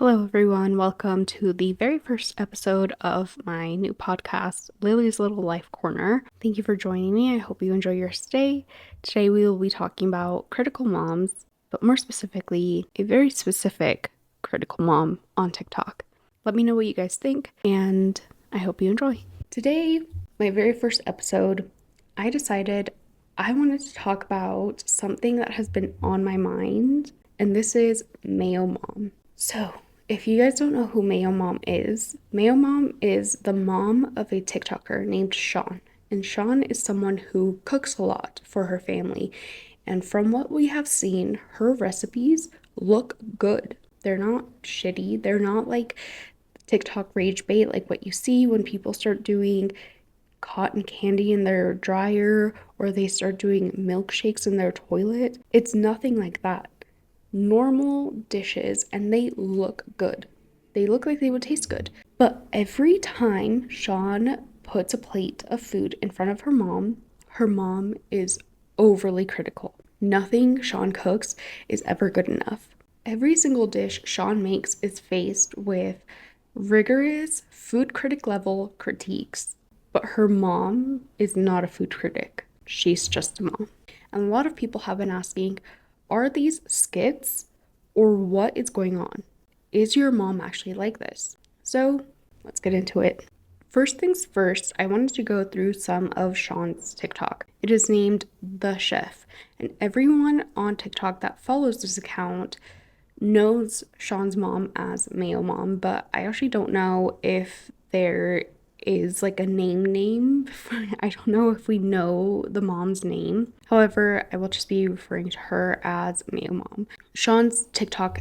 Hello, everyone. Welcome to the very first episode of my new podcast, Lily's Little Life Corner. Thank you for joining me. I hope you enjoy your stay. Today, we will be talking about critical moms, but more specifically, a very specific critical mom on TikTok. Let me know what you guys think, and I hope you enjoy. Today, my very first episode, I decided I wanted to talk about something that has been on my mind, and this is mayomom. So, if you guys don't know who mayomom is the mom of a TikToker named Sean. And Sean is someone who cooks a lot for her family. And from what we have seen, her recipes look good. They're not shitty. They're not like TikTok rage bait, like what you see when people start doing cotton candy in their dryer or they start doing milkshakes in their toilet. It's nothing like that. Normal dishes, and they look good. They look like they would taste good. But every time Sean puts a plate of food in front of her mom is overly critical. Nothing Sean cooks is ever good enough. Every single dish Sean makes is faced with rigorous food critic level critiques. But her mom is not a food critic. She's just a mom. And a lot of people have been asking, are these skits or what is going on? Is your mom actually like this? So let's get into it. First things first, I wanted to go through some of Sean's TikTok. It is named The Chef, and everyone on TikTok that follows this account knows Sean's mom as mayomom, but I actually don't know if there is like a name. I don't know if we know the mom's name. However, I will just be referring to her as mayomom. Sean's TikTok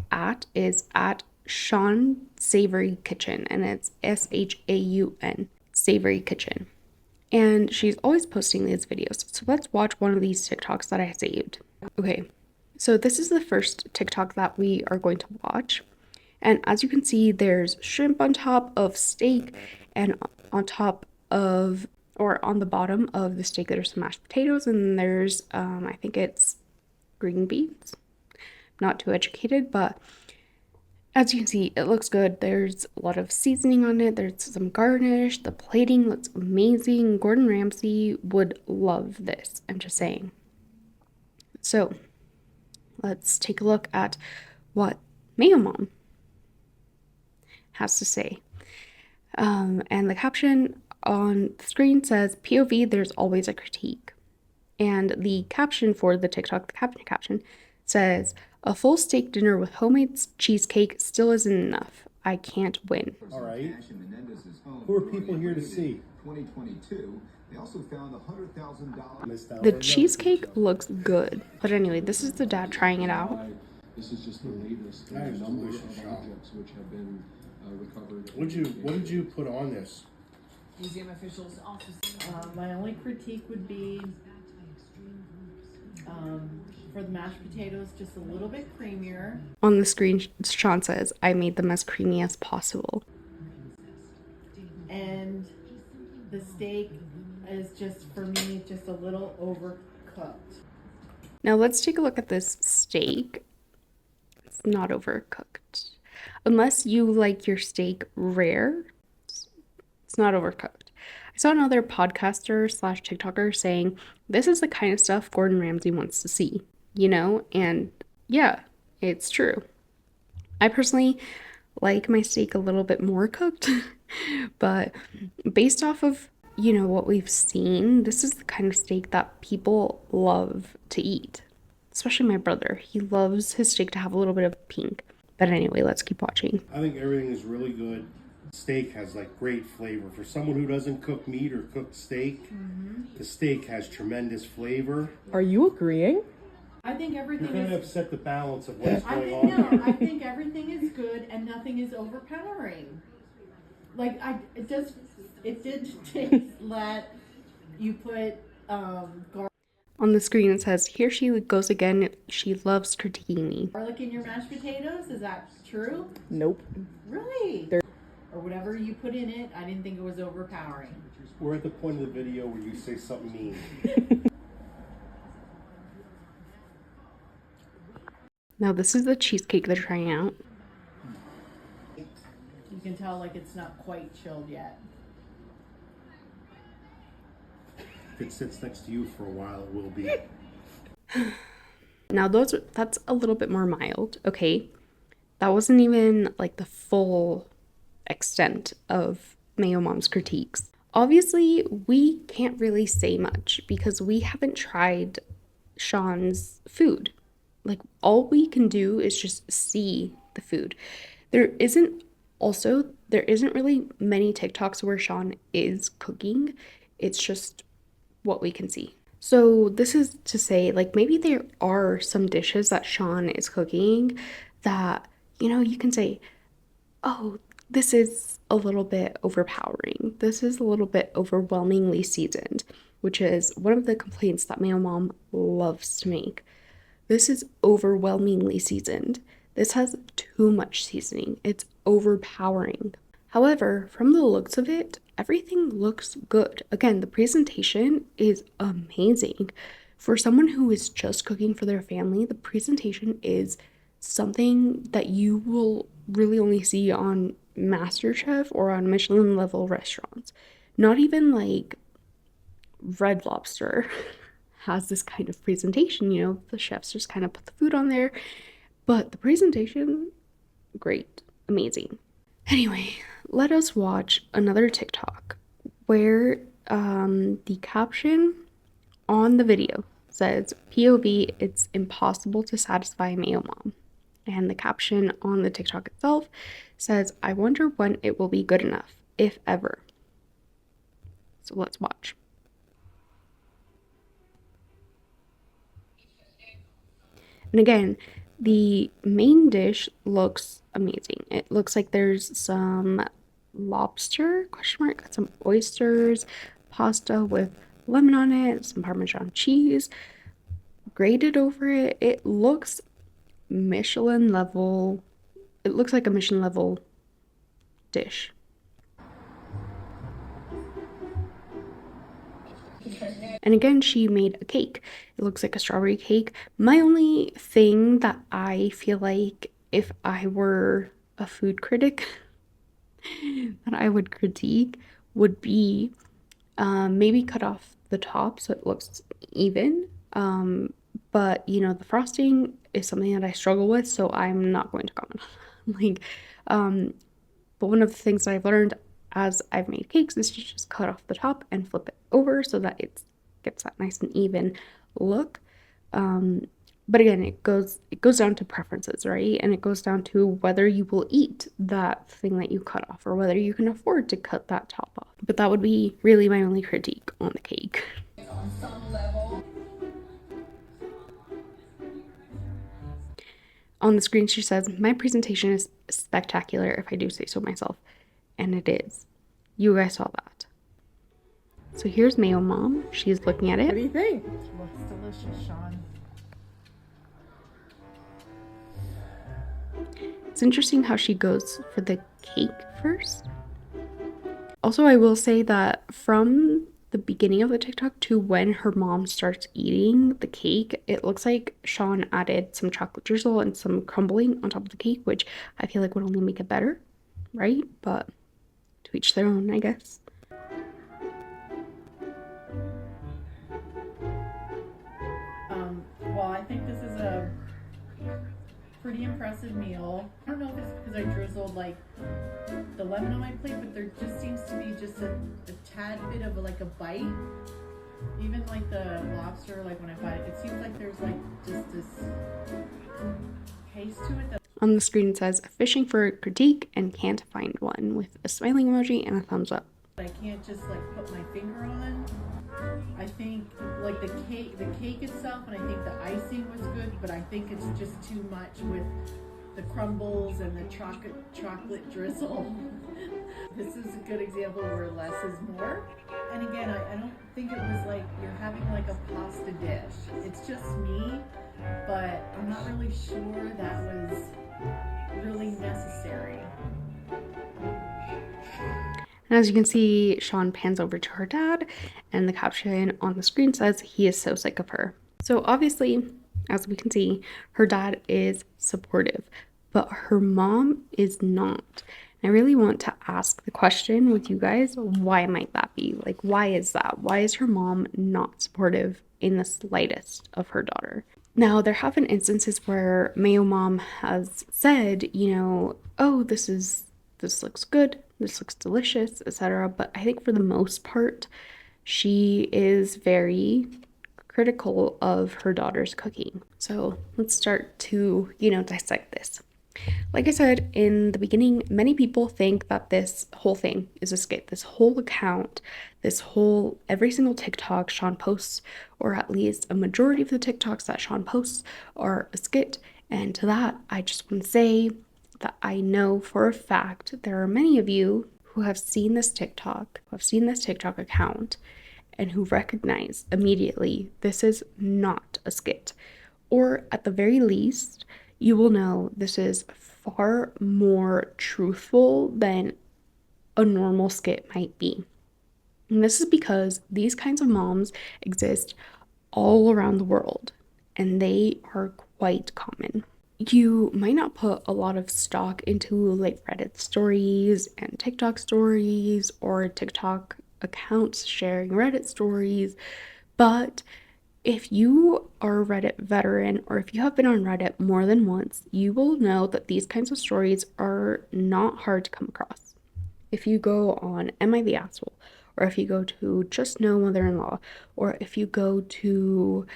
is at Sean Savory Kitchen, and it's SHAUN Savory Kitchen. And she's always posting these videos. So let's watch one of these TikToks that I saved. Okay, so this is the first TikTok that we are going to watch. And as you can see, there's shrimp on top of steak, and on top of, or on the bottom of the steak, there's some mashed potatoes, and there's, I think it's green beans. Not too educated, but as you can see, it looks good. There's a lot of seasoning on it. There's some garnish. The plating looks amazing. Gordon Ramsay would love this. I'm just saying. So let's take a look at what mayomom has to say. And the caption on the screen says, POV, there's always a critique. And the caption for the TikTok, the caption says, a full steak dinner with homemade cheesecake still isn't enough. I can't win. All right. Who are people here to see? 2022. They also found $100,000. The cheesecake looks good. But anyway, this is the dad trying it out. This is just the latest in a number of objects which have been recovered. What did you put on this? Museum officials also. My only critique would be for the mashed potatoes, just a little bit creamier. On the screen, Sean says, I made them as creamy as possible. And the steak is just, for me, just a little overcooked. Now let's take a look at this steak. It's not overcooked. Unless you like your steak rare, it's not overcooked. I saw another podcaster / TikToker saying, this is the kind of stuff Gordon Ramsay wants to see, and yeah, it's true. I personally like my steak a little bit more cooked, but based off of, what we've seen, this is the kind of steak that people love to eat, especially my brother. He loves his steak to have a little bit of pink. But anyway, let's keep watching. I think everything is really good. Steak has great flavor. For someone who doesn't cook meat or cook steak, the steak has tremendous flavor. Are you agreeing? I think everything You're is... going to upset the balance of what's going on here. No, I think everything is good and nothing is overpowering. It did taste that you put garlic. On the screen it says, here she goes again, she loves critiquing me. Garlic in your mashed potatoes, is that true? Nope. Really? Or whatever you put in it, I didn't think it was overpowering. We're at the point of the video where you say something mean. Now this is the cheesecake they're trying out. You can tell like it's not quite chilled yet. If it sits next to you for a while, it will be. Now that's a little bit more mild, okay? That wasn't even like the full extent of Mayo Mom's critiques. Obviously, we can't really say much because we haven't tried Sean's food. Like, all we can do is just see the food. There isn't really many TikToks where Sean is cooking. It's just what we can see. So this is to say, like, maybe there are some dishes that Sean is cooking that, you can say, oh, this is a little bit overpowering. This is a little bit overwhelmingly seasoned, which is one of the complaints that my mom loves to make. This is overwhelmingly seasoned. This has too much seasoning. It's overpowering. However, from the looks of it, everything looks good. Again, the presentation is amazing. For someone who is just cooking for their family, the presentation is something that you will really only see on MasterChef or on Michelin level restaurants. Not even like Red Lobster has this kind of presentation, the chefs just kind of put the food on there, but the presentation, great, amazing. Anyway, let us watch another TikTok where the caption on the video says, POV, it's impossible to satisfy Mayo Mom. And the caption on the TikTok itself says, I wonder when it will be good enough, if ever. So let's watch. And again, the main dish looks amazing. It looks like there's some lobster, some oysters, pasta with lemon on it, some Parmesan cheese grated over it. It looks Michelin level. It looks like a Michelin level dish. And again, she made a cake. It looks like a strawberry cake. My only thing that I feel like if I were a food critic that I would critique would be maybe cut off the top so it looks even. But the frosting is something that I struggle with, so I'm not going to comment on. But one of the things that I've learned as I've made cakes is to just cut off the top and flip it over so that it gets that nice and even look. But again, it goes down to preferences, right? And it goes down to whether you will eat that thing that you cut off or whether you can afford to cut that top off. But that would be really my only critique on the cake. On some level. On the screen, she says, my presentation is spectacular, if I do say so myself. And it is. You guys saw that. So here's Mayo Mom. She's looking at it. What do you think? Looks delicious, Sean. It's interesting how she goes for the cake first. Also, I will say that from the beginning of the TikTok to when her mom starts eating the cake, it looks like Sean added some chocolate drizzle and some crumbling on top of the cake, which I feel like would only make it better, right? But to each their own, I guess. Well, I think this is a pretty impressive meal. I don't know if it's because I drizzled like the lemon on my plate, but there just seems to be just a tad bit of like a bite. Even like the lobster, like when I bite it, it seems like there's like just this taste to it. On the screen it says, fishing for a critique and can't find one, with a smiling emoji and a thumbs up. I can't just like put my finger on. I think like the cake itself, and I think the icing was good, but I think it's just too much with the crumbles and the chocolate drizzle. This is a good example where less is more. And again, I don't think it was like you're having like a pasta dish. It's just me, but I'm not really sure that was really necessary. And as you can see, Sean pans over to her dad, and the caption on the screen says, he is so sick of her. So obviously, as we can see, her dad is supportive, but her mom is not. I really want to ask the question with you guys, why might that be? Like, why is that? Why is her mom not supportive in the slightest of her daughter? Now, there have been instances where mayomom has said, oh, this looks good, this looks delicious, etc. But I think for the most part, she is very critical of her daughter's cooking. So let's start to, dissect this. Like I said in the beginning, many people think that this whole thing is a skit. This whole account, every single TikTok Sean posts, or at least a majority of the TikToks that Sean posts, are a skit. And to that, I just want to say that I know for a fact there are many of you who have seen this TikTok, account, and who recognize immediately this is not a skit. Or at the very least, you will know this is far more truthful than a normal skit might be. And this is because these kinds of moms exist all around the world, and they are quite common. You might not put a lot of stock into like Reddit stories and TikTok stories or TikTok accounts sharing Reddit stories, but if you are a Reddit veteran or if you have been on Reddit more than once, you will know that these kinds of stories are not hard to come across. If you go on Am I the Asshole, or if you go to Just Know Mother-in-Law, or if you go to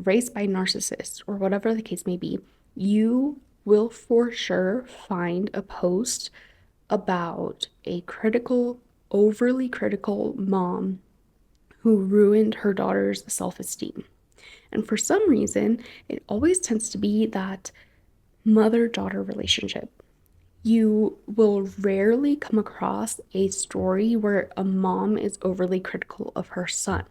Raised by Narcissists, or whatever the case may be, you will for sure find a post about a overly critical mom who ruined her daughter's self-esteem. And for some reason, it always tends to be that mother-daughter relationship. You will rarely come across a story where a mom is overly critical of her son.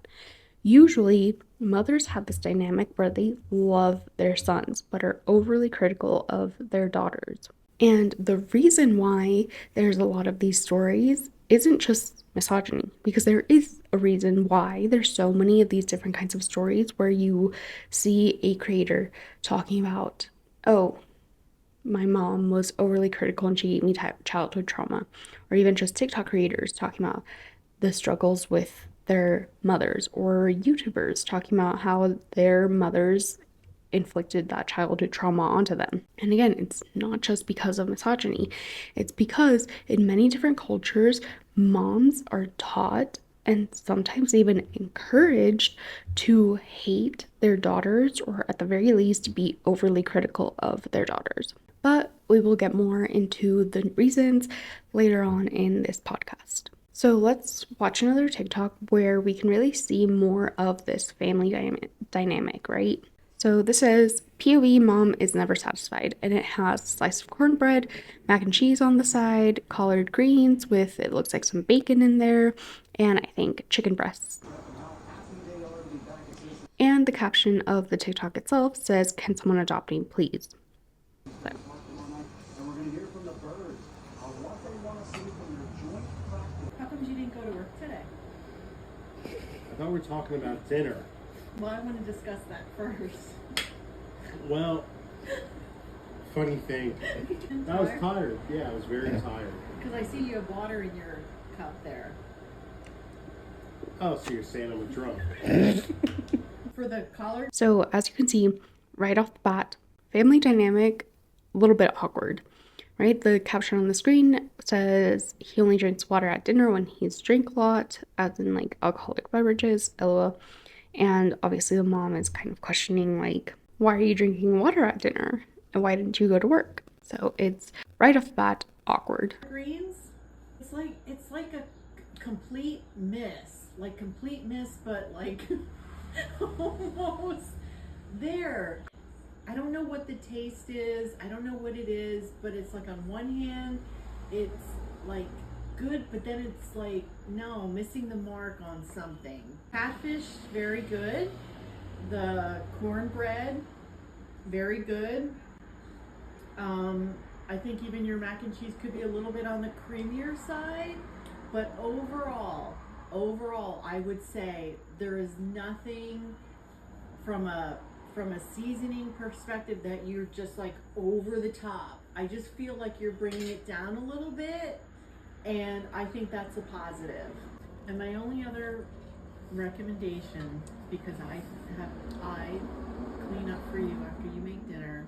Usually, mothers have this dynamic where they love their sons but are overly critical of their daughters. And the reason why there's a lot of these stories isn't just misogyny, because there is a reason why there's so many of these different kinds of stories where you see a creator talking about, oh, my mom was overly critical and she gave me childhood trauma, or even just TikTok creators talking about the struggles with their mothers, or YouTubers talking about how their mothers inflicted that childhood trauma onto them. And again, it's not just because of misogyny, it's because in many different cultures, moms are taught and sometimes even encouraged to hate their daughters, or at the very least be overly critical of their daughters. But we will get more into the reasons later on in this podcast. So let's watch another TikTok where we can really see more of this family dynamic, right? So this is POV mom is never satisfied, and it has a slice of cornbread, mac and cheese on the side, collard greens with, it looks like some bacon in there, and I think chicken breasts. And the caption of the TikTok itself says, "Can someone adopt me, please?" So. How come you didn't go to work today? I thought we were talking about dinner. Well, I want to discuss that first. Well, funny thing. I was tired. Yeah, I was very tired. Because I see you have water in your cup there. Oh, so you're saying I'm drunk. For the collard? So as you can see, right off the bat, family dynamic, a little bit awkward, right? The caption on the screen says he only drinks water at dinner when he's drink a lot, as in like alcoholic beverages, LOL. And obviously the mom is kind of questioning, like, why are you drinking water at dinner? And why didn't you go to work? So it's right off the bat awkward. Greens, it's like a complete miss. Like complete miss, but like almost there. I don't know what the taste is. I don't know what it is, but it's like on one hand, it's like good, but then it's like, no, missing the mark on something. Catfish, very good. The cornbread, very good. I think even your mac and cheese could be a little bit on the creamier side, but overall, I would say there is nothing from a seasoning perspective that you're just like over the top. I just feel like you're bringing it down a little bit, and I think that's a positive. And my only other recommendation, because I clean up for you after you make dinner,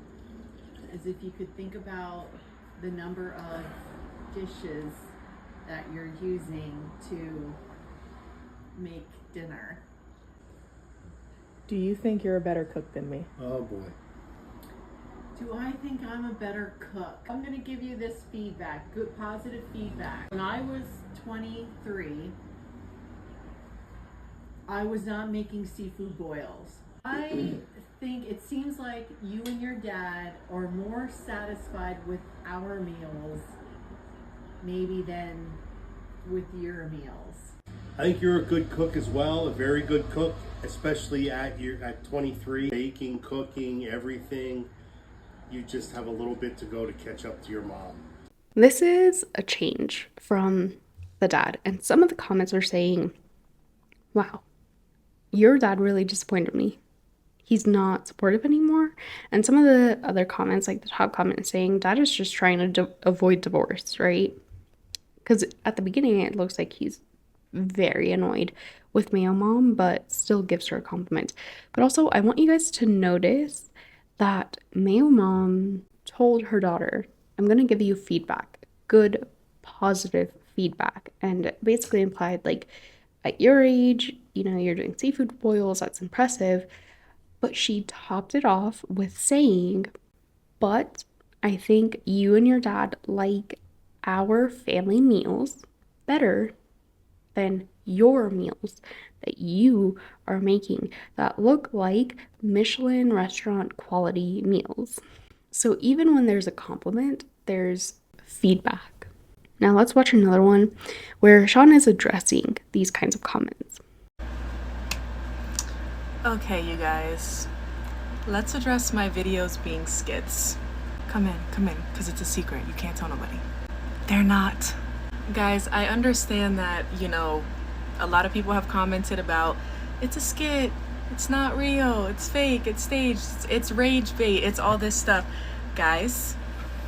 is if you could think about the number of dishes that you're using to make dinner. Do you think you're a better cook than me? Oh boy. Do I think I'm a better cook? I'm gonna give you this feedback, good positive feedback. When I was 23, I was not making seafood boils. I think it seems like you and your dad are more satisfied with our meals maybe than with your meals. I think you're a good cook as well, a very good cook, especially at 23. Baking, cooking, everything. You just have a little bit to go to catch up to your mom. This is a change from the dad, and some of the comments are saying, wow, your dad really disappointed me. He's not supportive anymore. And some of the other comments, like the top comment, is saying dad is just trying to avoid divorce, right? Because at the beginning, it looks like he's very annoyed with mayomom, but still gives her a compliment. But also, I want you guys to notice that mayomom told her daughter, I'm going to give you feedback, good, positive feedback. And it basically implied, like, at your age, you know, you're doing seafood boils, that's impressive. But she topped it off with saying, but I think you and your dad like our family meals better than your meals that you are making that look like Michelin restaurant quality meals. So even when there's a compliment, there's feedback. Now let's watch another one where Sean is addressing these kinds of comments. Okay, you guys, let's address my videos being skits. Come in, because it's a secret. You can't tell nobody. They're not. Guys, I understand that, you know, a lot of people have commented about, it's a skit, it's not real, it's fake, it's staged, it's rage bait, it's all this stuff. Guys,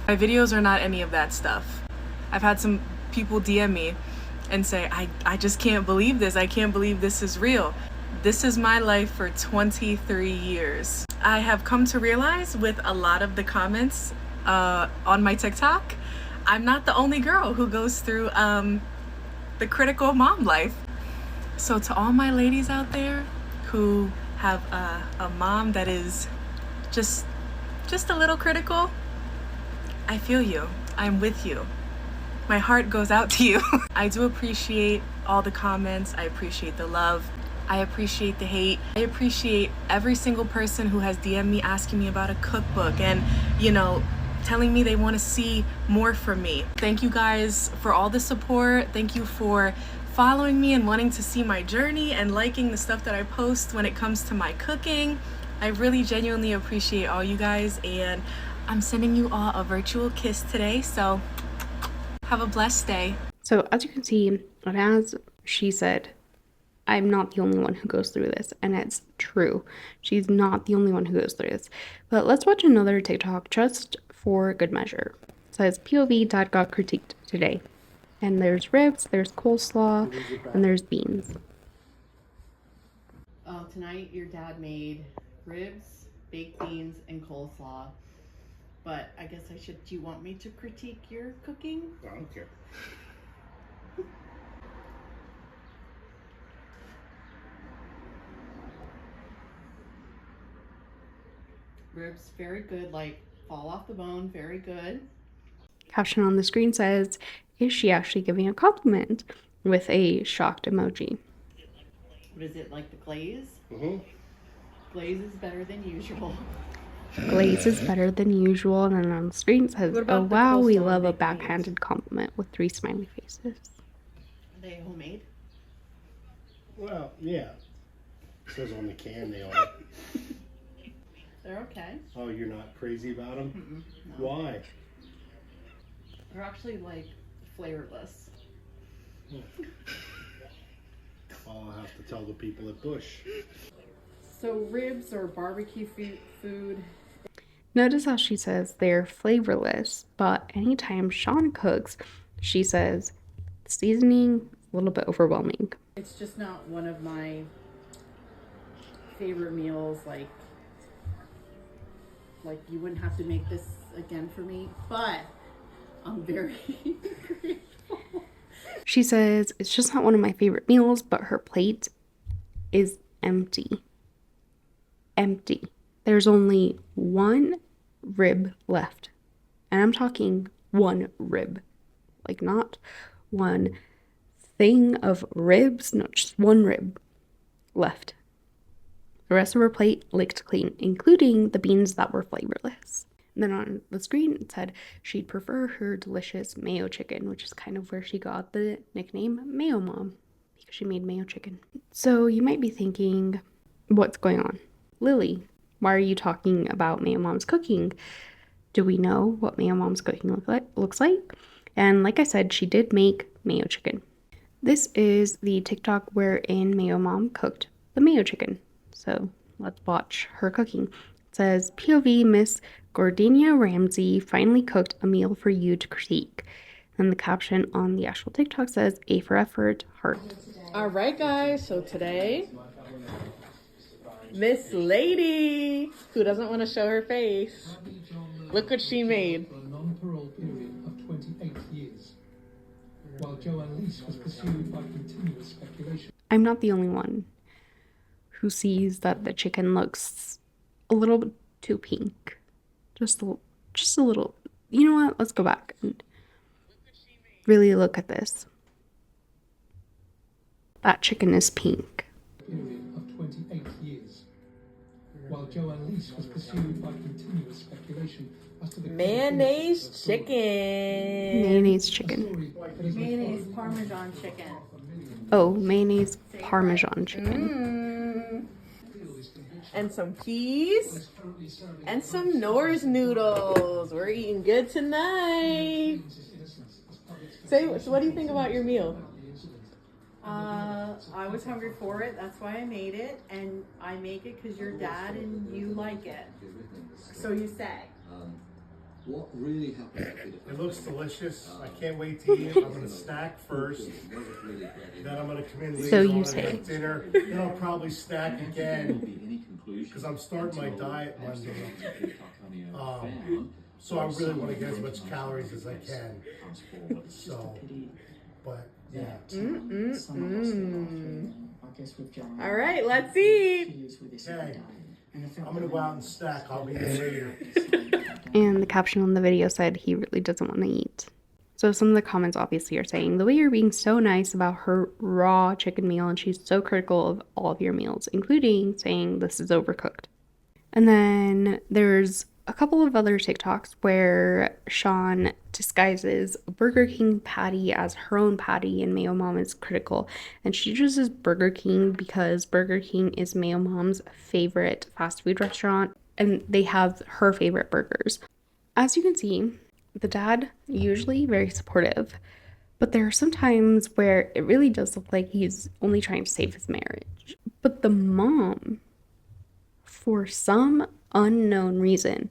my videos are not any of that stuff. I've had some people DM me and say, I just can't believe this. I can't believe this is real. This is my life for 23 years. I have come to realize with a lot of the comments on my TikTok, I'm not the only girl who goes through the critical mom life. So to all my ladies out there who have a mom that is just a little critical, I feel you. I'm with you. My heart goes out to you. I do appreciate all the comments. I appreciate the love. I appreciate the hate. I appreciate every single person who has DM'd me asking me about a cookbook and, you know, telling me they want to see more from me. Thank you guys for all the support. Thank you for following me and wanting to see my journey and liking the stuff that I post when it comes to my cooking. I really genuinely appreciate all you guys, and I'm sending you all a virtual kiss today, so have a blessed day. So as you can see, and as she said, I'm not the only one who goes through this, and it's true. She's not the only one who goes through this. But let's watch another TikTok just for good measure. It says, POV dad got critiqued today. And there's ribs, there's coleslaw, and there's beans. Tonight your dad made ribs, baked beans, and coleslaw. But I guess do you want me to critique your cooking? I don't care. Ribs, very good, like fall off the bone, very good. Caption on the screen says, is she actually giving a compliment? With a shocked emoji. What is it, like the glaze? Mm-hmm. Glaze is better than usual. Glaze is better than usual. And then on the screen it says, oh wow, we love a backhanded compliment with 3 smiley faces. Are they homemade? Well, yeah. It says on the can they are. They're okay. Oh, you're not crazy about them? No. Why? They're actually like flavorless. I'll have to tell the people at Bush. So ribs or barbecue food. Notice how she says they're flavorless, but anytime Sean cooks, she says seasoning a little bit overwhelming. It's just not one of my favorite meals. Like you wouldn't have to make this again for me, but I'm very grateful. She says it's just not one of my favorite meals, but her plate is empty. Empty. There's only one rib left. And I'm talking one rib. Like not one thing of ribs, no, just one rib left. The rest of her plate licked clean, including the beans that were flavorless. And then on the screen it said she'd prefer her delicious mayo chicken, which is kind of where she got the nickname Mayomom, because she made mayo chicken. So you might be thinking, what's going on? Lily, why are you talking about Mayomom's cooking? Do we know what Mayomom's cooking looks like? And like I said, she did make mayo chicken. This is the TikTok wherein Mayomom cooked the mayo chicken. So let's watch her cooking. It says, POV Miss Gordania Ramsay finally cooked a meal for you to critique. And the caption on the actual TikTok says, A for effort, heart. All right, guys. So today, Miss Lady, who doesn't want to show her face, look what she made. For a non-parole period of 28 years, while Joanne Leese was pursued by continuous speculation. I'm not the only one who sees that the chicken looks a little bit too pink. Just a little. You know what? Let's go back and really look at this. That chicken is pink. Period of 28 years, while Joanne Leese was pursued by continuous speculation as to the Mayonnaise chicken. Mayonnaise chicken. Mayonnaise Parmesan chicken. Oh, mayonnaise Parmesan chicken. And some peas. And some Norse noodles. We're eating good tonight. So what do you think about your meal? I was hungry for it. That's why I made it, and I make it because you're dad and you like it. So you say. What really happened? It looks delicious. I can't wait to eat it. I'm gonna snack first. Then I'm gonna come in later So you on say. and have dinner. Then I'll probably snack again because I'm starting my diet Monday. So I really want to get as much calories as I can. So, but yeah. All right, let's eat. Okay. I'm gonna go out and snack. I'll be in later. And the caption on the video said he really doesn't want to eat. So some of the comments obviously are saying, the way you're being so nice about her raw chicken meal and she's so critical of all of your meals, including saying this is overcooked. And then there's a couple of other TikToks where Sean disguises a Burger King patty as her own patty and Mayomom is critical. And she chooses Burger King because Burger King is Mayomom's favorite fast food restaurant and they have her favorite burgers. As you can see, the dad usually very supportive, but there are some times where it really does look like he's only trying to save his marriage. But the mom, for some unknown reason,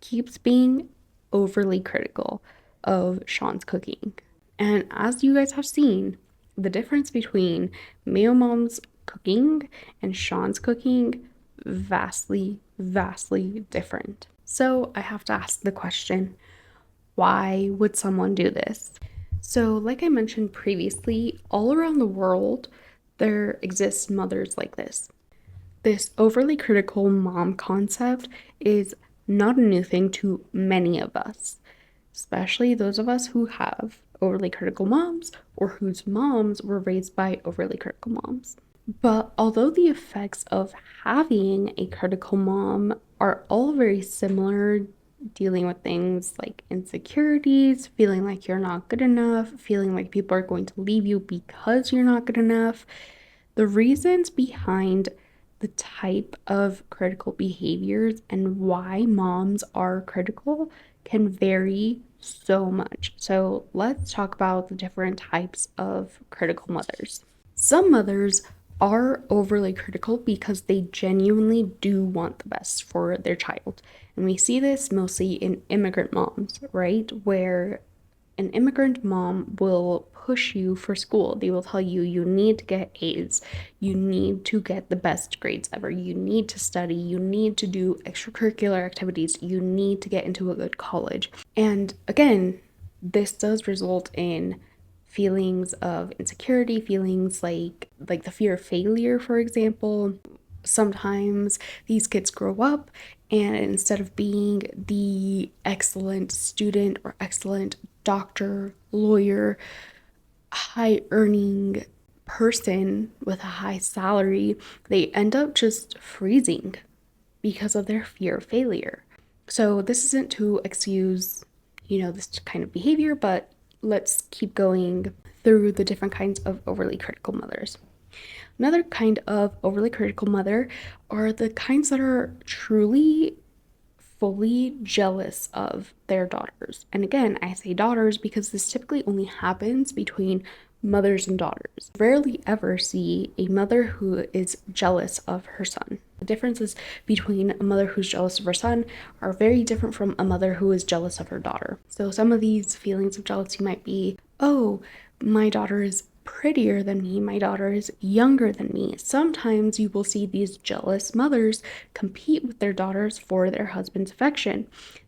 keeps being overly critical of Sean's cooking. And as you guys have seen, the difference between Mayomom's cooking and Sean's cooking vastly different. So I have to ask the question, why would someone do this? So like I mentioned previously, all around the world, there exist mothers like this. This overly critical mom concept is not a new thing to many of us, especially those of us who have overly critical moms or whose moms were raised by overly critical moms. But although the effects of having a critical mom are all very similar, dealing with things like insecurities, feeling like you're not good enough, feeling like people are going to leave you because you're not good enough, the reasons behind the type of critical behaviors and why moms are critical can vary so much. So let's talk about the different types of critical mothers. Some mothers are overly critical because they genuinely do want the best for their child. And we see this mostly in immigrant moms, right? Where an immigrant mom will push you for school. They will tell you, you need to get A's, you need to get the best grades ever, you need to study, you need to do extracurricular activities, you need to get into a good college. And again, this does result in feelings of insecurity, feelings like the fear of failure, for example. Sometimes these kids grow up and instead of being the excellent student or excellent doctor, lawyer, high earning person with a high salary, they end up just freezing because of their fear of failure. So this isn't to excuse, this kind of behavior, but let's keep going through the different kinds of overly critical mothers. Another kind of overly critical mother are the kinds that are truly fully jealous of their daughters. And again, I say daughters because this typically only happens between mothers and daughters. Rarely ever see a mother who is jealous of her son. The differences between a mother who's jealous of her son are very different from a mother who is jealous of her daughter. So some of these feelings of jealousy might be, oh, my daughter is prettier than me, my daughter is younger than me. Sometimes you will see these jealous mothers compete with their daughters for their husband's affection.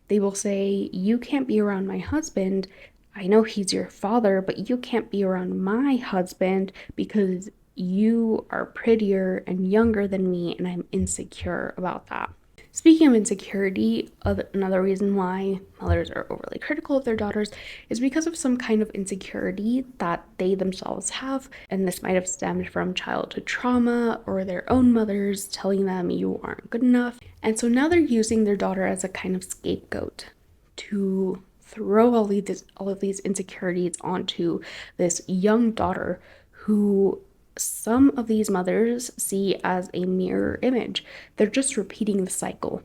They will say, you can't be around my husband, I know he's your father, but you can't be around my husband because you are prettier and younger than me, and I'm insecure about that. Speaking of insecurity, another reason why mothers are overly critical of their daughters is because of some kind of insecurity that they themselves have. And this might have stemmed from childhood trauma or their own mothers telling them you aren't good enough. And so now they're using their daughter as a kind of scapegoat to throw all of these insecurities onto this young daughter who some of these mothers see as a mirror image. They're just repeating the cycle.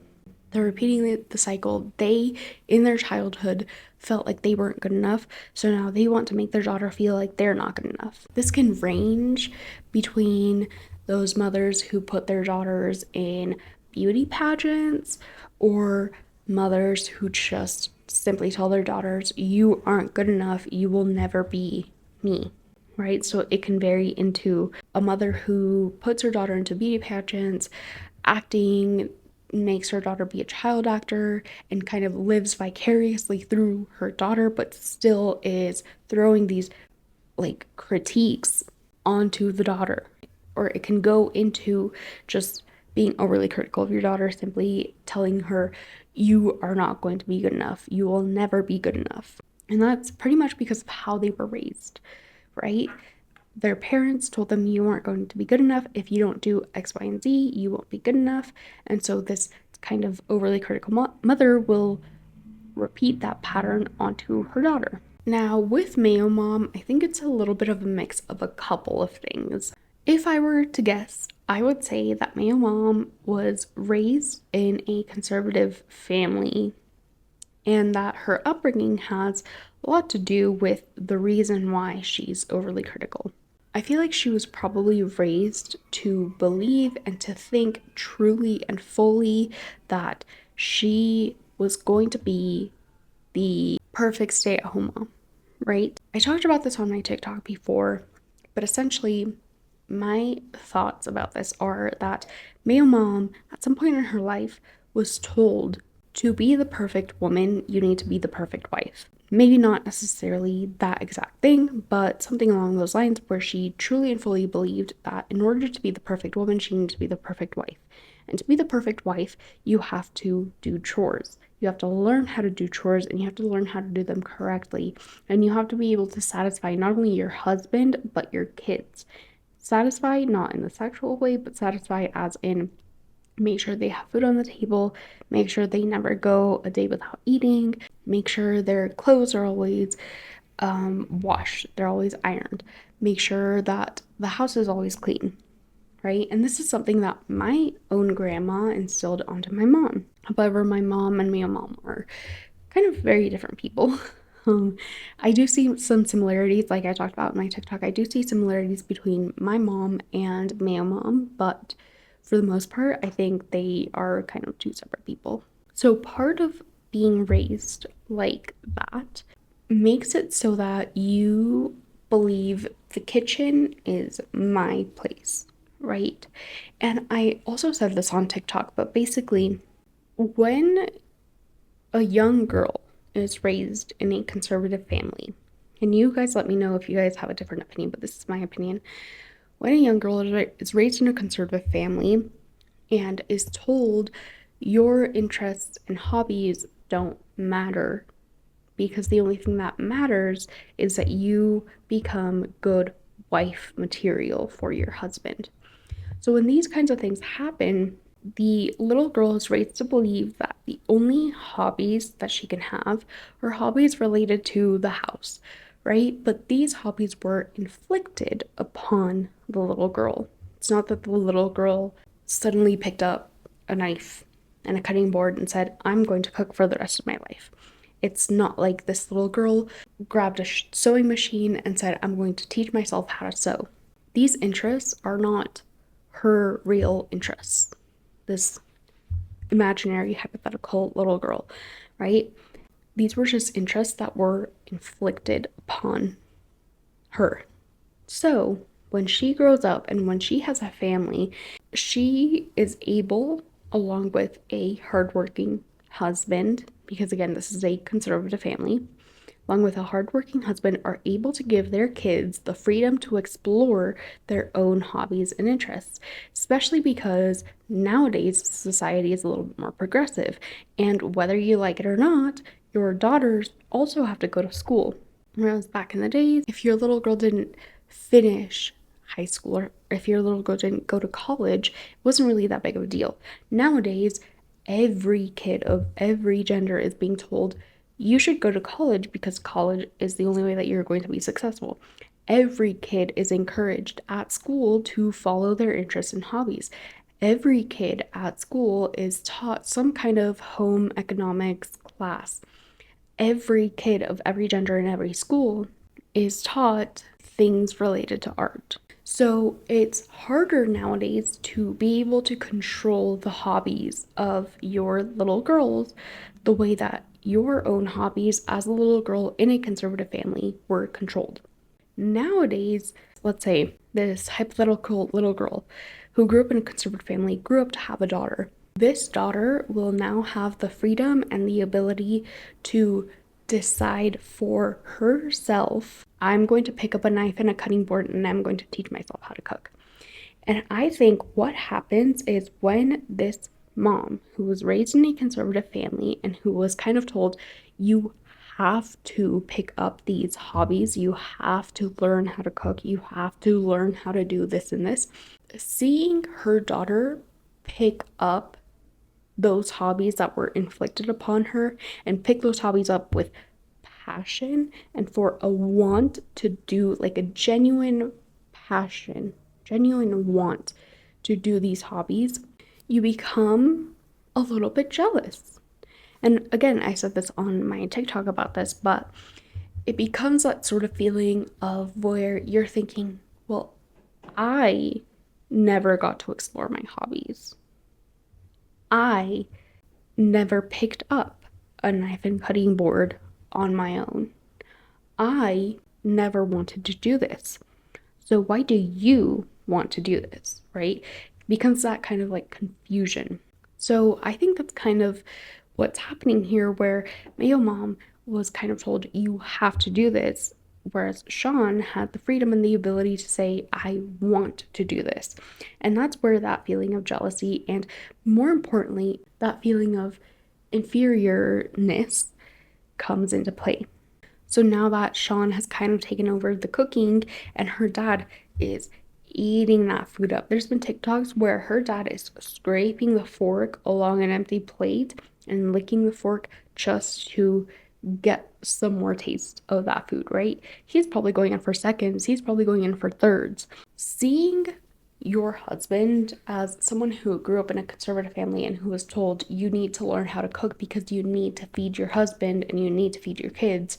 They're repeating the cycle. They, in their childhood, felt like they weren't good enough, so now they want to make their daughter feel like they're not good enough. This can range between those mothers who put their daughters in beauty pageants or mothers who just simply tell their daughters, you aren't good enough, you will never be me. Right? So it can vary into a mother who puts her daughter into beauty pageants, acting, makes her daughter be a child actor, and kind of lives vicariously through her daughter, but still is throwing these critiques onto the daughter. Or it can go into just being overly critical of your daughter, simply telling her, you are not going to be good enough. You will never be good enough. And that's pretty much because of how they were raised, right? Their parents told them you aren't going to be good enough. If you don't do X, Y, and Z, you won't be good enough. And so this kind of overly critical mother will repeat that pattern onto her daughter. Now, with mayomom, I think it's a little bit of a mix of a couple of things. If I were to guess, I would say that mayomom was raised in a conservative family and that her upbringing has a lot to do with the reason why she's overly critical. I feel like she was probably raised to believe and to think truly and fully that she was going to be the perfect stay-at-home mom, right? I talked about this on my TikTok before, but essentially my thoughts about this are that mayomom at some point in her life was told to be the perfect woman, you need to be the perfect wife. Maybe not necessarily that exact thing, but something along those lines where she truly and fully believed that in order to be the perfect woman, she needed to be the perfect wife. And to be the perfect wife, you have to do chores. You have to learn how to do chores and you have to learn how to do them correctly. And you have to be able to satisfy not only your husband, but your kids. Satisfy not in the sexual way, but satisfy as in make sure they have food on the table, make sure they never go a day without eating, make sure their clothes are always washed, they're always ironed, make sure that the house is always clean, right? And this is something that my own grandma instilled onto my mom. However, my mom and mayomom are kind of very different people. I do see some similarities, like I talked about in my TikTok. I do see similarities between my mom and Mayo mom, but for the most part, I think they are kind of two separate people. So part of being raised like that makes it so that you believe the kitchen is my place, right? And I also said this on TikTok, but basically, when a young girl is raised in a conservative family, and you guys let me know if you guys have a different opinion, but this is my opinion. When a young girl is raised in a conservative family and is told your interests and hobbies don't matter because the only thing that matters is that you become good wife material for your husband. So when these kinds of things happen, the little girl is raised to believe that the only hobbies that she can have are hobbies related to the house, right? But these hobbies were inflicted upon the little girl. It's not that the little girl suddenly picked up a knife and a cutting board and said, I'm going to cook for the rest of my life. It's not like this little girl grabbed a sewing machine and said, I'm going to teach myself how to sew. These interests are not her real interests. This imaginary, hypothetical little girl, right? These were just interests that were inflicted upon her. So when she grows up and when she has a family, she is able, along with a hardworking husband, because again, this is a conservative family, along with a hardworking husband, are able to give their kids the freedom to explore their own hobbies and interests, especially because nowadays society is a little bit more progressive. And whether you like it or not, your daughters also have to go to school. Whereas back in the days, if your little girl didn't finish high school or if your little girl didn't go to college, it wasn't really that big of a deal. Nowadays, every kid of every gender is being told you should go to college because college is the only way that you're going to be successful. Every kid is encouraged at school to follow their interests and hobbies. Every kid at school is taught some kind of home economics class. Every kid of every gender in every school is taught things related to art. So it's harder nowadays to be able to control the hobbies of your little girls the way that your own hobbies as a little girl in a conservative family were controlled. Nowadays, let's say this hypothetical little girl who grew up in a conservative family grew up to have a daughter. This daughter will now have the freedom and the ability to decide for herself, I'm going to pick up a knife and a cutting board and I'm going to teach myself how to cook. And I think what happens is when this mom, who was raised in a conservative family and who was kind of told, you have to pick up these hobbies, you have to learn how to cook, you have to learn how to do this and this, seeing her daughter pick up those hobbies that were inflicted upon her and pick those hobbies up with passion and for a want to do, like a genuine passion, genuine want to do these hobbies, you become a little bit jealous. And again, I said this on my TikTok about this, but it becomes that sort of feeling of where you're thinking, well, I never got to explore my hobbies. I never picked up a knife and cutting board on my own. I never wanted to do this. So why do you want to do this, right? It becomes that kind of like confusion. So I think that's kind of what's happening here where Mayo Mom was kind of told you have to do this, whereas Sean had the freedom and the ability to say, I want to do this. And that's where that feeling of jealousy and more importantly, that feeling of inferiorness comes into play. So now that Sean has kind of taken over the cooking and her dad is eating that food up. There's been TikToks where her dad is scraping the fork along an empty plate and licking the fork just to get some more taste of that food, right? He's probably going in for seconds. He's probably going in for thirds. Seeing your husband as someone who grew up in a conservative family and who was told you need to learn how to cook because you need to feed your husband and you need to feed your kids,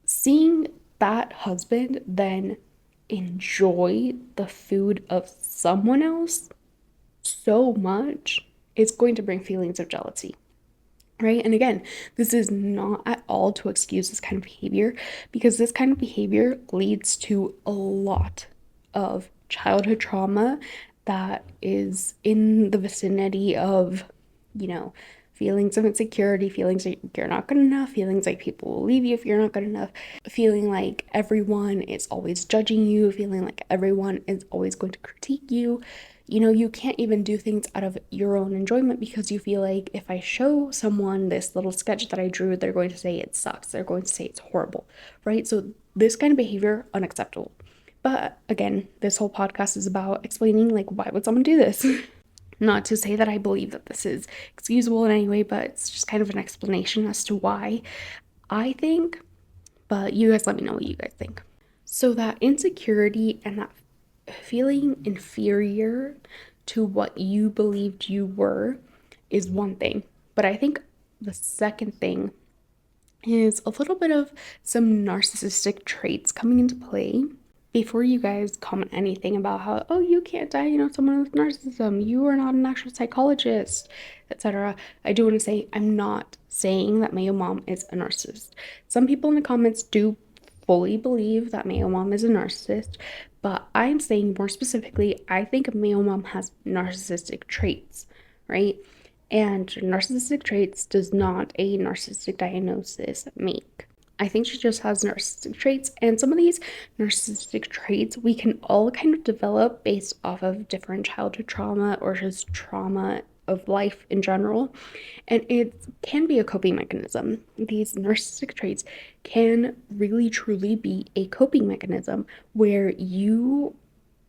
seeing that husband then enjoy the food of someone else so much, it's going to bring feelings of jealousy. Right? And again, this is not at all to excuse this kind of behavior, because this kind of behavior leads to a lot of childhood trauma that is in the vicinity of, you know, feelings of insecurity, feelings like you're not good enough, feelings like people will leave you if you're not good enough, feeling like everyone is always judging you, feeling like everyone is always going to critique you. You know, you can't even do things out of your own enjoyment because you feel like if I show someone this little sketch that I drew, they're going to say it sucks. They're going to say it's horrible, right? So this kind of behavior, unacceptable. But again, this whole podcast is about explaining, like, why would someone do this? Not to say that I believe that this is excusable in any way, but it's just kind of an explanation as to why I think. But you guys let me know what you guys think. So that insecurity and that feeling inferior to what you believed you were is one thing. But I think the second thing is a little bit of some narcissistic traits coming into play. Before you guys comment anything about how, oh, you can't diagnose someone with narcissism, you are not an actual psychologist, etc., I do want to say I'm not saying that mayomom is a narcissist. Some people in the comments do fully believe that mayomom is a narcissist, but I'm saying more specifically, I think mayomom has narcissistic traits, right? And narcissistic traits does not a narcissistic diagnosis make. I think she just has narcissistic traits, and some of these narcissistic traits we can all kind of develop based off of different childhood trauma or just trauma of life in general, and it can be a coping mechanism. These narcissistic traits can really truly be a coping mechanism where you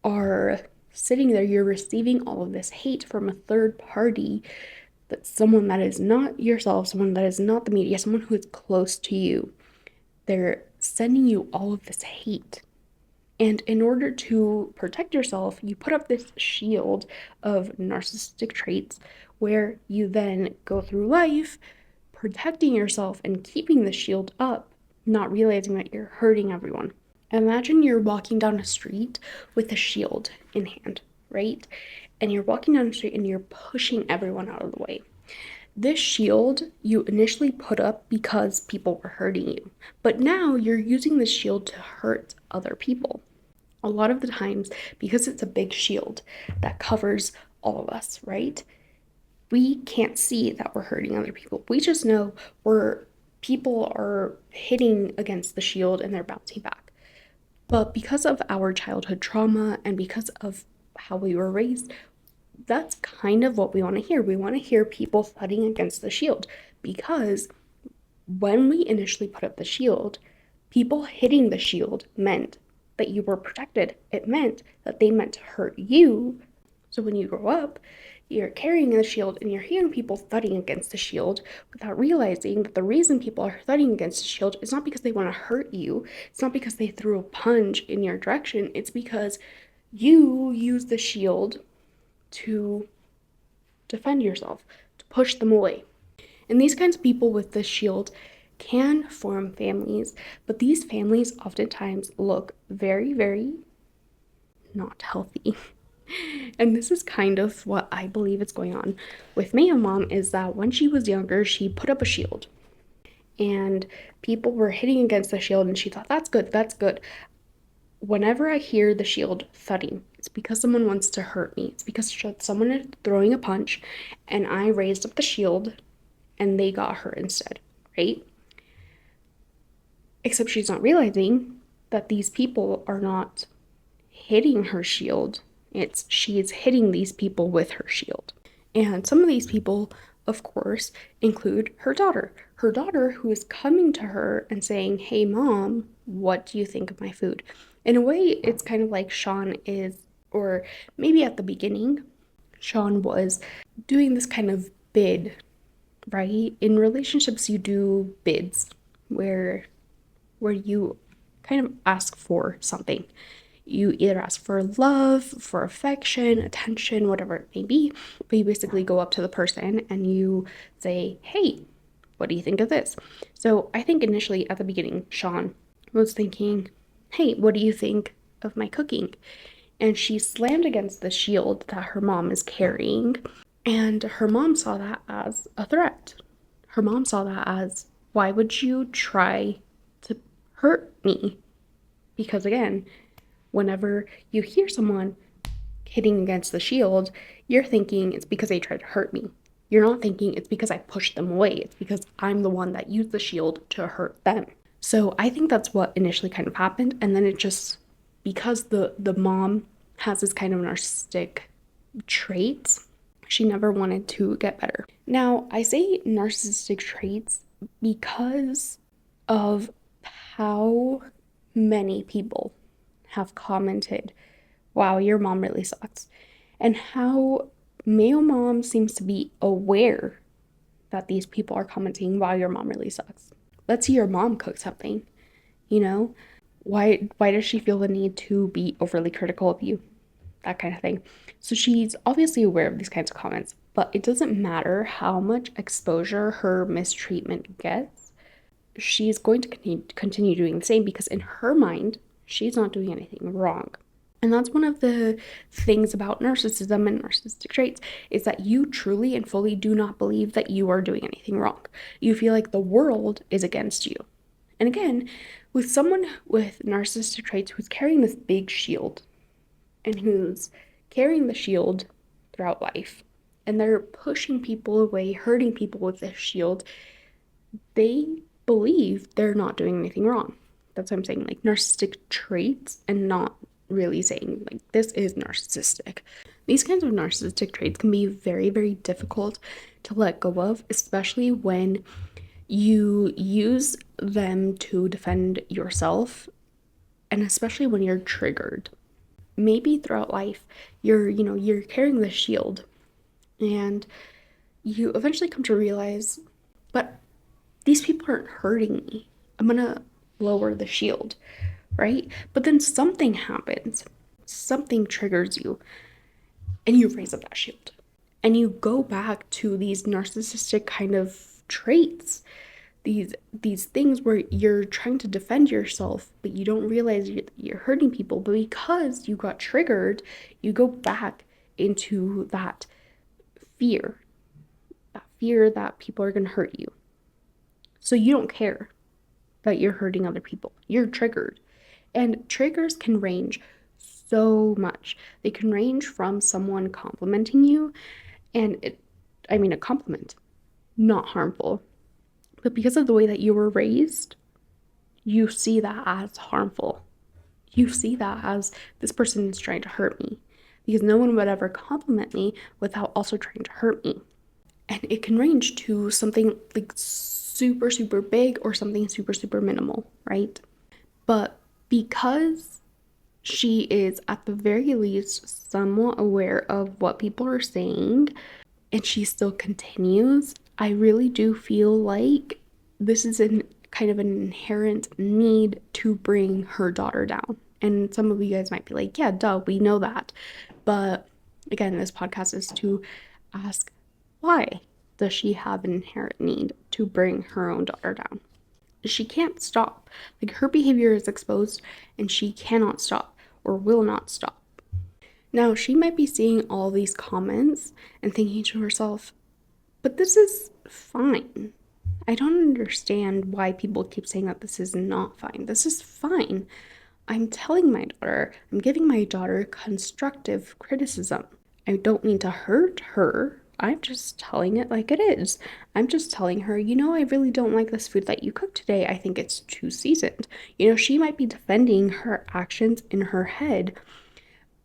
are sitting there, you're receiving all of this hate from a third party, that someone that is not yourself, someone that is not the media, someone who is close to you. They're sending you all of this hate. And in order to protect yourself, you put up this shield of narcissistic traits where you then go through life protecting yourself and keeping the shield up, not realizing that you're hurting everyone. Imagine you're walking down a street with a shield in hand, right? And you're walking down the street and you're pushing everyone out of the way. This shield you initially put up because people were hurting you, but now you're using this shield to hurt other people. A lot of the times, because it's a big shield that covers all of us, right? We can't see that we're hurting other people. We just know people are hitting against the shield and they're bouncing back. But because of our childhood trauma and because of how we were raised, that's kind of what we want to hear. We want to hear people thudding against the shield, because when we initially put up the shield, people hitting the shield meant that you were protected. It meant that they meant to hurt you. So when you grow up, you're carrying the shield and you're hearing people thudding against the shield without realizing that the reason people are thudding against the shield is not because they want to hurt you. It's not because they threw a punch in your direction. It's because you use the shield to defend yourself, to push them away. And these kinds of people with this shield can form families, but these families oftentimes look very, very not healthy. And this is kind of what I believe is going on with mayomom, is that when she was younger, she put up a shield and people were hitting against the shield and she thought, that's good, that's good. Whenever I hear the shield thudding, it's because someone wants to hurt me. It's because someone is throwing a punch and I raised up the shield and they got hurt instead, right? Except she's not realizing that these people are not hitting her shield. She's hitting these people with her shield. And some of these people, of course, include her daughter. Her daughter, who is coming to her and saying, hey, mom, what do you think of my food? In a way, it's kind of like Sean is, or maybe at the beginning, Sean was doing this kind of bid, right? In relationships, you do bids where you kind of ask for something. You either ask for love, for affection, attention, whatever it may be, but you basically go up to the person and you say, hey, what do you think of this? So I think initially at the beginning, Sean was thinking, hey, what do you think of my cooking? And she slammed against the shield that her mom is carrying. And her mom saw that as a threat. Her mom saw that as, why would you try to hurt me? Because again, whenever you hear someone hitting against the shield, you're thinking it's because they tried to hurt me. You're not thinking it's because I pushed them away. It's because I'm the one that used the shield to hurt them. So I think that's what initially kind of happened. And then it just, because the mom has this kind of narcissistic traits, she never wanted to get better. Now, I say narcissistic traits because of how many people have commented, wow, your mom really sucks. And how mayomom seems to be aware that these people are commenting, wow, your mom really sucks. Let's see your mom cook something, you know? Why does she feel the need to be overly critical of you? That kind of thing. So she's obviously aware of these kinds of comments, but it doesn't matter how much exposure her mistreatment gets. She's going to continue doing the same because in her mind, she's not doing anything wrong. And that's one of the things about narcissism and narcissistic traits is that you truly and fully do not believe that you are doing anything wrong. You feel like the world is against you. And again, with someone with narcissistic traits who's carrying this big shield and who's carrying the shield throughout life, and they're pushing people away, hurting people with this shield, they believe they're not doing anything wrong. That's what I'm saying, like narcissistic traits, and not really saying like this is narcissistic. These kinds of narcissistic traits can be very, very difficult to let go of, especially when you use them to defend yourself, and especially when you're triggered. Maybe throughout life you're carrying this shield and you eventually come to realize, but these people aren't hurting me. I'm gonna lower the shield, right? But then something happens, something triggers you, and you raise up that shield. And you go back to these narcissistic kind of traits, these things where you're trying to defend yourself, but you don't realize you're hurting people. But because you got triggered, you go back into that fear that people are going to hurt you. So you don't care that you're hurting other people. You're triggered. And triggers can range so much. They can range from someone complimenting you, and a compliment, not harmful. But because of the way that you were raised, you see that as harmful. You see that as this person is trying to hurt me, because no one would ever compliment me without also trying to hurt me. And it can range to something like super, super big or something super, super minimal, right? But because she is at the very least somewhat aware of what people are saying, and she still continues, I really do feel like this is kind of an inherent need to bring her daughter down. And some of you guys might be like, yeah, duh, we know that. But again, this podcast is to ask, why does she have an inherent need to bring her own daughter down? She can't stop. Like, her behavior is exposed and she cannot stop or will not stop. Now, she might be seeing all these comments and thinking to herself, but this is fine. I don't understand why people keep saying that this is not fine. This is fine. I'm telling my daughter, I'm giving my daughter constructive criticism. I don't mean to hurt her. I'm just telling it like it is. I'm just telling her, I really don't like this food that you cooked today. I think it's too seasoned. She might be defending her actions in her head.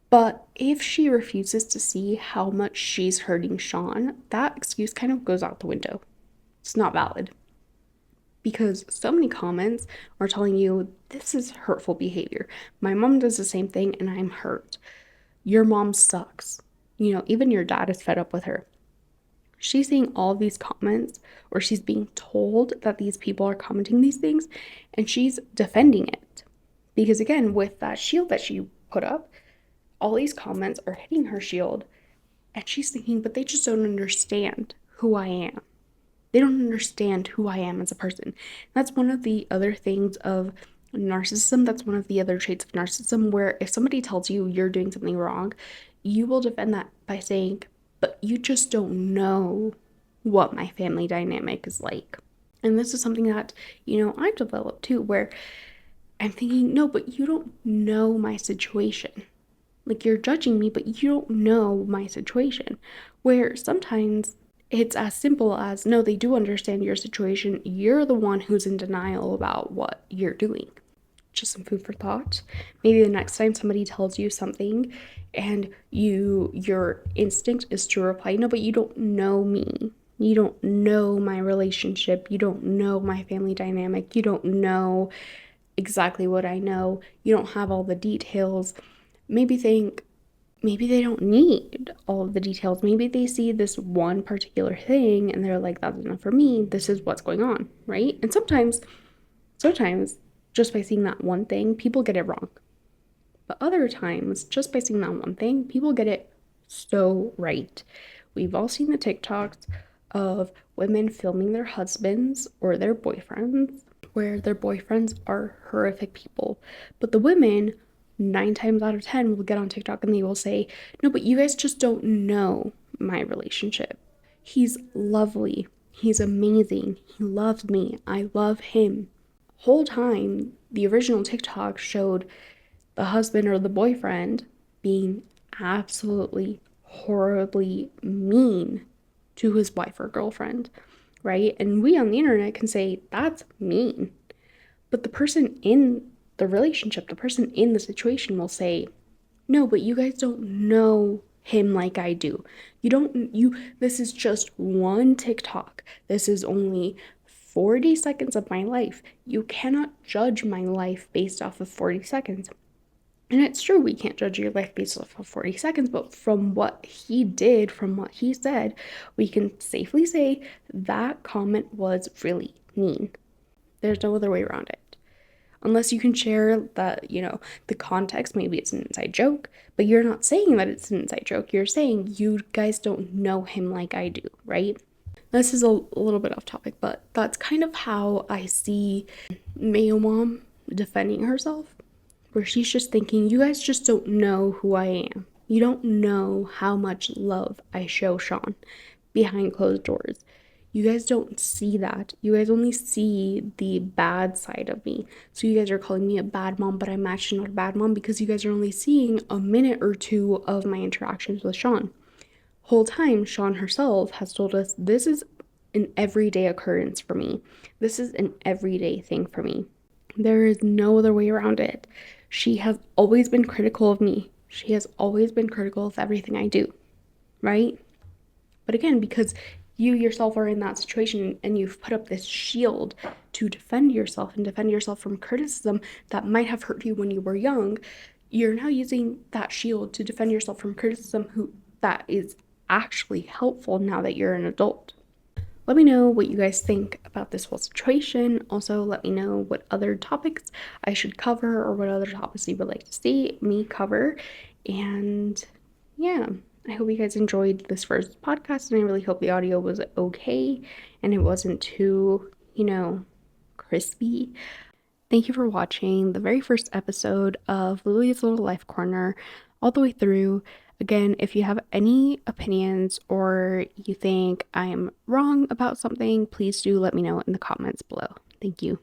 But if she refuses to see how much she's hurting Sean, that excuse kind of goes out the window. It's not valid. Because so many comments are telling you this is hurtful behavior. My mom does the same thing and I'm hurt. Your mom sucks. Even your dad is fed up with her. She's seeing all these comments, or she's being told that these people are commenting these things, and she's defending it. Because again, with that shield that she put up, all these comments are hitting her shield, and she's thinking, but they just don't understand who I am. They don't understand who I am as a person. That's one of the other things of narcissism. That's one of the other traits of narcissism, where if somebody tells you you're doing something wrong, you will defend that by saying, but you just don't know what my family dynamic is like. And this is something that, I've developed too, where I'm thinking, no, but you don't know my situation. Like, you're judging me, but you don't know my situation. Where sometimes it's as simple as, no, they do understand your situation. You're the one who's in denial about what you're doing. Just some food for thought. Maybe the next time somebody tells you something and your instinct is to reply, no, but you don't know me. You don't know my relationship. You don't know my family dynamic. You don't know exactly what I know. You don't have all the details. Maybe they don't need all of the details. Maybe they see this one particular thing and they're like, that's enough for me. This is what's going on, right? And sometimes, just by seeing that one thing, people get it wrong. But other times, just by seeing that one thing, people get it so right. We've all seen the TikToks of women filming their husbands or their boyfriends, where their boyfriends are horrific people. But the women, 9 times out of 10, will get on TikTok and they will say, no, but you guys just don't know my relationship. He's lovely. He's amazing. He loves me. I love him. Whole time, the original TikTok showed the husband or the boyfriend being absolutely horribly mean to his wife or girlfriend, right? And we on the internet can say, that's mean. But the person in the relationship, the person in the situation will say, no, but you guys don't know him like I do. This is just one TikTok. This is only 40 seconds of my life. You cannot judge my life based off of 40 seconds. And it's true, we can't judge your life based off of 40 seconds, but from what he did, from what he said, we can safely say that comment was really mean. There's no other way around it. Unless you can share that, the context, maybe it's an inside joke, but you're not saying that it's an inside joke. You're saying you guys don't know him like I do, right? This is a little bit off topic, but that's kind of how I see mayomom defending herself, where she's just thinking, you guys just don't know who I am. You don't know how much love I show Sean behind closed doors. You guys don't see that. You guys only see the bad side of me. So you guys are calling me a bad mom, but I'm actually not a bad mom because you guys are only seeing a minute or two of my interactions with Sean. Whole time, Sean herself has told us this is an everyday occurrence for me. This is an everyday thing for me. There is no other way around it. She has always been critical of me. She has always been critical of everything I do, right? But again, because you yourself are in that situation and you've put up this shield to defend yourself and defend yourself from criticism that might have hurt you when you were young, you're now using that shield to defend yourself from criticism that is actually helpful now that you're an adult. Let me know what you guys think about this whole situation. Also, let me know what other topics I should cover or what other topics you would like to see me cover. And yeah, I hope you guys enjoyed this first podcast, and I really hope the audio was okay and it wasn't too, crispy. Thank you for watching the very first episode of Lily's Little Life Corner all the way through. Again, if you have any opinions or you think I am wrong about something, please do let me know in the comments below. Thank you.